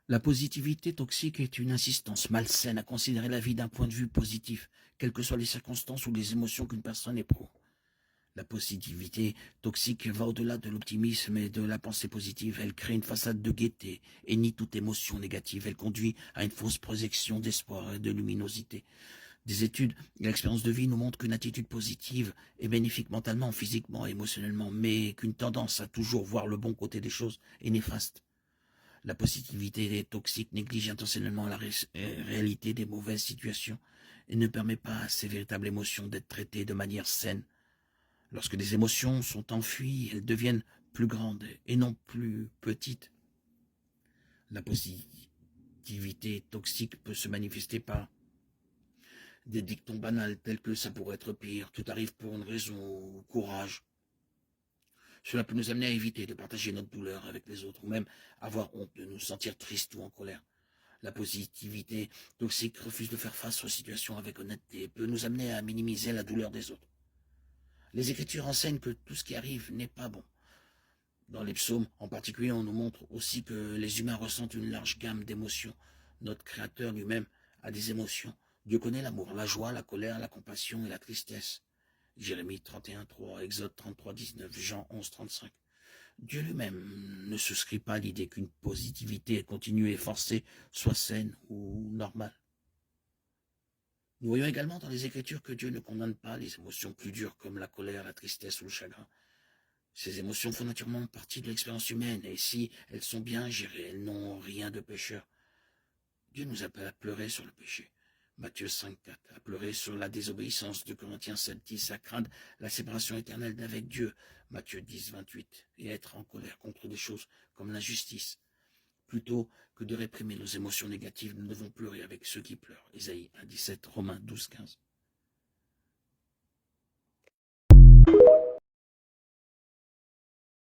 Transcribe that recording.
La positivité toxique est une insistance malsaine à considérer la vie d'un point de vue positif, quelles que soient les circonstances ou les émotions qu'une personne éprouve. La positivité toxique va au-delà de l'optimisme et de la pensée positive. Elle crée une façade de gaieté et nie toute émotion négative. Elle conduit à une fausse projection d'espoir et de luminosité. Des études et l'expérience de vie nous montrent qu'une attitude positive est bénéfique mentalement, physiquement et émotionnellement, mais qu'une tendance à toujours voir le bon côté des choses est néfaste. La positivité toxique néglige intentionnellement la réalité des mauvaises situations et ne permet pas à ces véritables émotions d'être traitées de manière saine. Lorsque les émotions sont enfuies, elles deviennent plus grandes et non plus petites. La positivité toxique peut se manifester par des dictons banals tels que ça pourrait être pire, tout arrive pour une raison ou courage. Cela peut nous amener à éviter de partager notre douleur avec les autres ou même avoir honte de nous sentir tristes ou en colère. La positivité toxique refuse de faire face aux situations avec honnêteté et peut nous amener à minimiser la douleur des autres. Les Écritures enseignent que tout ce qui arrive n'est pas bon. Dans les psaumes, en particulier, on nous montre aussi que les humains ressentent une large gamme d'émotions. Notre Créateur lui-même a des émotions. Dieu connaît l'amour, la joie, la colère, la compassion et la tristesse. Jérémie 31:3, Exode 33:19, Jean 11:35. Dieu lui-même ne souscrit pas à l'idée qu'une positivité continue et forcée soit saine ou normale. Nous voyons également dans les Écritures que Dieu ne condamne pas les émotions plus dures comme la colère, la tristesse ou le chagrin. Ces émotions font naturellement partie de l'expérience humaine et si elles sont bien gérées, elles n'ont rien de pécheur. Dieu nous appelle à pleurer sur le péché. Matthieu 5:4, à pleurer sur la désobéissance de Corinthiens 7:10, à craindre la séparation éternelle d'avec Dieu. Matthieu 10:28, et être en colère contre des choses comme l'injustice. Plutôt que de réprimer nos émotions négatives, nous devons pleurer avec ceux qui pleurent. Ésaïe 1:17, Romains 12:15.